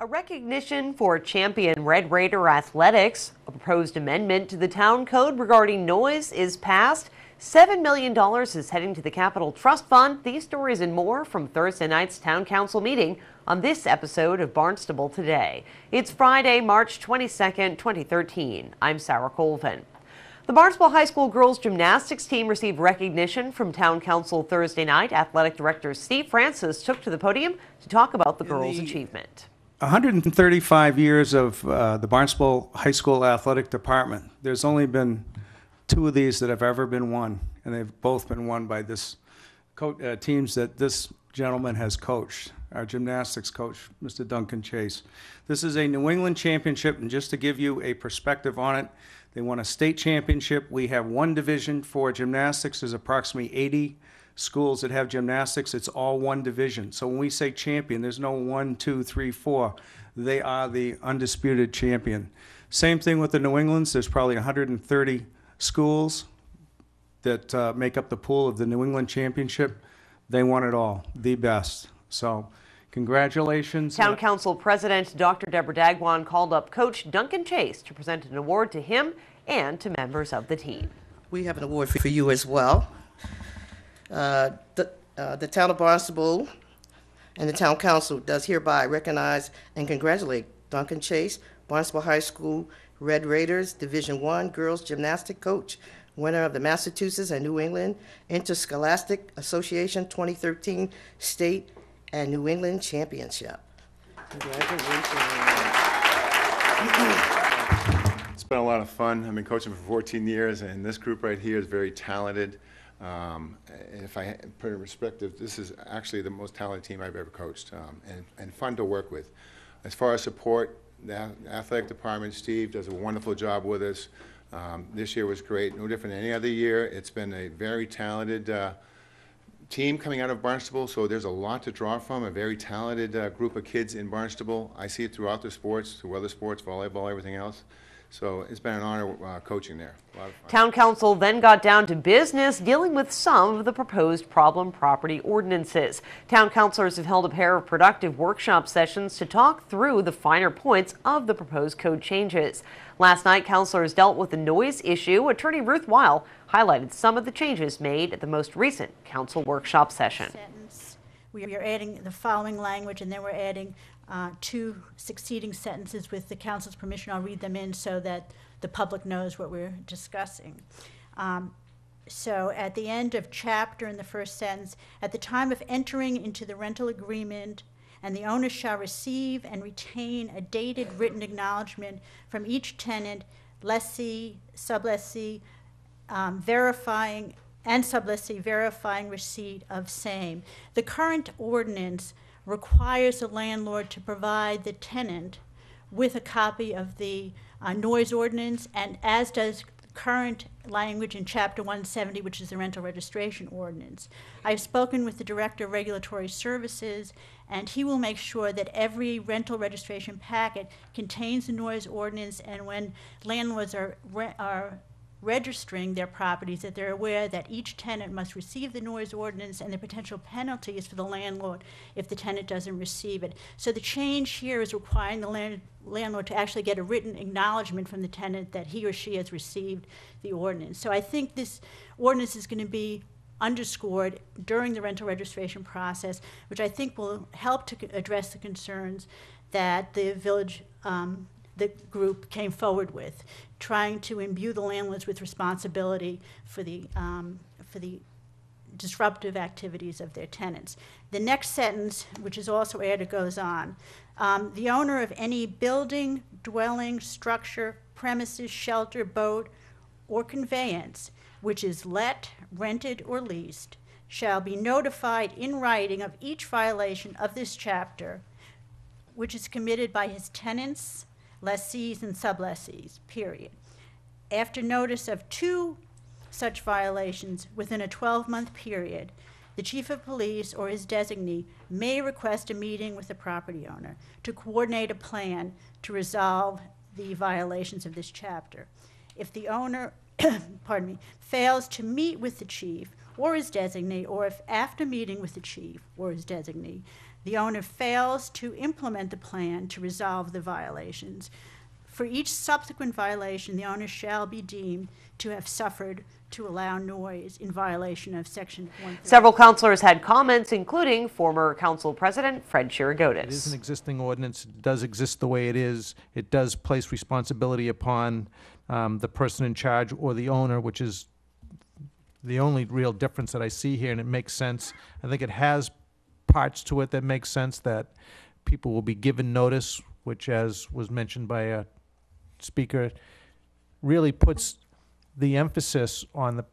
A recognition for champion Red Raider athletics. A proposed amendment to the town code regarding noise is passed. $7 million is heading to the Capital Trust Fund. These stories and more from Thursday night's town council meeting on this episode of Barnstable Today. It's Friday, March 22nd, 2013. I'm Sarah Colvin. The Barnstable High School girls gymnastics team received recognition from Town Council Thursday night. Athletic Director Steve Francis took to the podium to talk about the girls' achievement. 135 years of the Barnstable High School Athletic Department. There's only been 2 of these that have ever been won, and they've both been won by this teams that this gentleman has coached, our gymnastics coach, Mr. Duncan Chase. This is a New England championship, and just to give you a perspective on it, they won a state championship. We have 1 division for gymnastics. There's approximately 80 schools that have gymnastics. It's all 1 division. So when we say champion, there's no 1, 2, 3, 4. They are the undisputed champion. Same thing with the New Englands. There's probably 130 schools that make up the pool of the New England championship. They won it all, the best. So congratulations. Town Council President Dr. Deborah Dagwan called up Coach Duncan Chase to present an award to him and to members of the team. We have an award for you as well. The town of Barnstable and the town council does hereby recognize and congratulate Duncan Chase, Barnstable High School Red Raiders Division I girls gymnastic coach, winner of the Massachusetts and New England Interscholastic Association 2013 State and New England Championship. Congratulations. It's been a lot of fun. I've been coaching for 14 years, and this group right here is very talented. If I put it in perspective, this is actually the most talented team I've ever coached, and fun to work with. As far as support, the athletic department, Steve does a wonderful job with us. This year was great, no different than any other year. It's been a very talented team coming out of Barnstable, so there's a lot to draw from, a very talented group of kids in Barnstable. I see it throughout the sports, through other sports, volleyball, everything else. So it's been an honor coaching there. A lot of fun. Town Council then got down to business dealing with some of the proposed problem property ordinances. Town councilors have held a pair of productive workshop sessions to talk through the finer points of the proposed code changes. Last night, councilors dealt with the noise issue. Attorney Ruth Weil highlighted some of the changes made at the most recent council workshop session. We are adding the following language, and then we're adding 2 succeeding sentences with the council's permission. I'll read them in so that the public knows what we're discussing. So at the end of chapter, in the first sentence, at the time of entering into the rental agreement, and the owner shall receive and retain a dated written acknowledgement from each tenant, lessee, sublessee, verifying receipt of same. The current ordinance requires the landlord to provide the tenant with a copy of the noise ordinance, and as does current language in Chapter 170, which is the rental registration ordinance. I've spoken with the Director of Regulatory Services, and he will make sure that every rental registration packet contains the noise ordinance, and when landlords are registering their properties, that they're aware that each tenant must receive the noise ordinance, and the potential penalties for the landlord if the tenant doesn't receive it. So the change here is requiring the landlord to actually get a written acknowledgement from the tenant that he or she has received the ordinance. So I think this ordinance is going to be underscored during the rental registration process, which I think will help to address the concerns that the village the group came forward with, trying to imbue the landlords with responsibility for the disruptive activities of their tenants. The next sentence, which is also added, goes on. The owner of any building, dwelling, structure, premises, shelter, boat, or conveyance which is let, rented, or leased shall be notified in writing of each violation of this chapter which is committed by his tenants, lessees, and sublessees, period. After notice of 2 such violations within a 12-month period, the chief of police or his designee may request a meeting with the property owner to coordinate a plan to resolve the violations of this chapter. If the owner fails to meet with the chief or his designee, or if after meeting with the chief or his designee, the owner fails to implement the plan to resolve the violations. For each subsequent violation, the owner shall be deemed to have suffered to allow noise in violation of Section 130. Several councilors had comments, including former council president Fred Chirigotis. It is an existing ordinance. It does exist the way it is. It does place responsibility upon the person in charge or the owner, which is the only real difference that I see here, and it makes sense. I think it has parts to it that make sense, that people will be given notice, which, as was mentioned by a speaker, really puts the emphasis on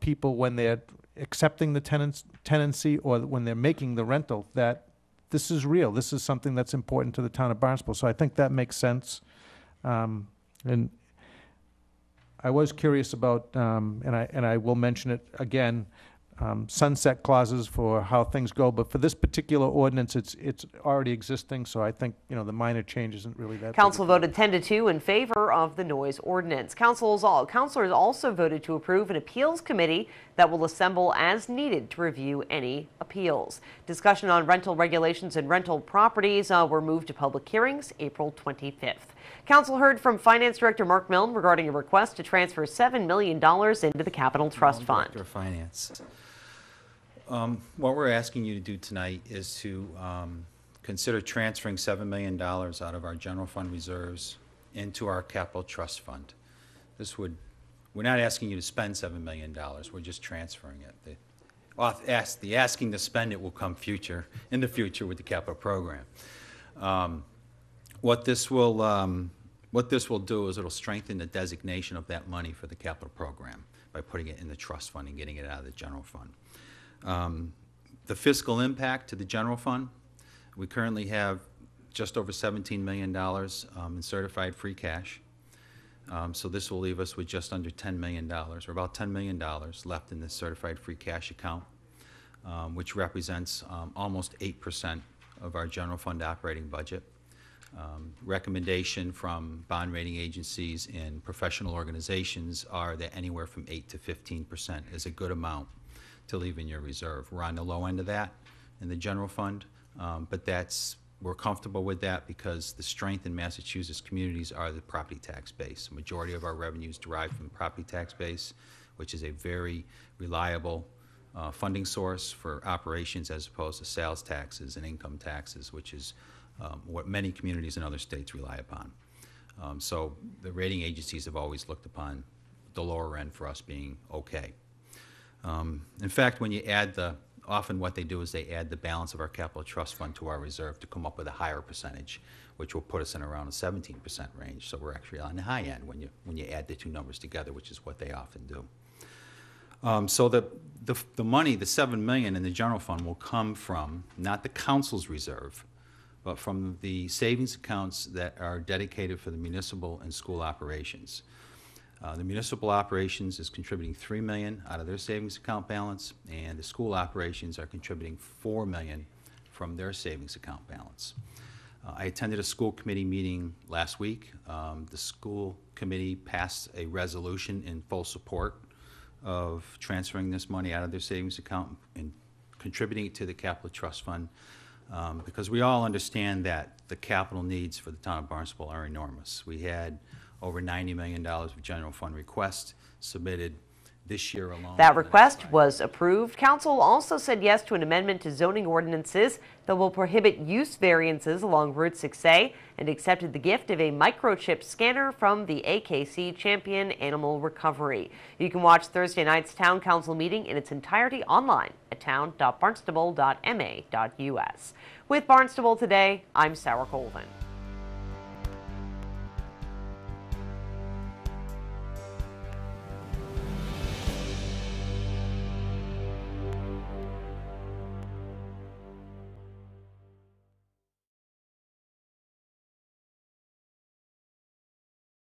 people when they're accepting the tenancy or when they're making the rental, that this is real. This is something that's important to the town of Barnstable. So I think that makes sense. And I was curious about, and I will mention it again, sunset clauses for how things go, but for this particular ordinance, it's already existing, so I think, the minor change isn't really that big. Council voted 10-2 in favor of the noise ordinance. Councilors also voted to approve an appeals committee that will assemble as needed to review any appeals. Discussion on rental regulations and rental properties were moved to public hearings April 25th. Council heard from Finance Director Mark Milne regarding a request to transfer $7 million into the Capital Trust Fund. Director of Finance. What we're asking you to do tonight is to consider transferring $7 million out of our general fund reserves into our capital trust fund. We're not asking you to spend $7 million, we're just transferring it. The asking to spend it will come in the future with the capital program. What this will do is it'll strengthen the designation of that money for the capital program by putting it in the trust fund and getting it out of the general fund. The fiscal impact to the general fund, we currently have just over $17 million in certified free cash. So this will leave us with just under $10 million, or about $10 million left in this certified free cash account, which represents almost 8% of our general fund operating budget. Recommendation from bond rating agencies and professional organizations are that anywhere from 8 to 15% is a good amount to leave in your reserve. We're on the low end of that in the general fund, but we're comfortable with that because the strength in Massachusetts communities are the property tax base. The majority of our revenues derive from the property tax base, which is a very reliable funding source for operations as opposed to sales taxes and income taxes, which is what many communities in other states rely upon. So the rating agencies have always looked upon the lower end for us being okay. In fact, when you add often what they do is they add the balance of our capital trust fund to our reserve to come up with a higher percentage, which will put us in around a 17% range. So we're actually on the high end when you add the two numbers together, which is what they often do. So the money, the $7 million in the general fund, will come from not the council's reserve, but from the savings accounts that are dedicated for the municipal and school operations. The municipal operations is contributing $3 million out of their savings account balance, and the school operations are contributing $4 million from their savings account balance. I attended a school committee meeting last week. The school committee passed a resolution in full support of transferring this money out of their savings account and contributing it to the capital trust fund, because we all understand that the capital needs for the town of Barnstable are enormous. We had over $90 million of general fund requests submitted this year alone. That request was approved. Council also said yes to an amendment to zoning ordinances that will prohibit use variances along Route 6A and accepted the gift of a microchip scanner from the AKC Champion Animal Recovery. You can watch Thursday night's Town Council meeting in its entirety online at town.barnstable.ma.us. With Barnstable Today, I'm Sarah Colvin.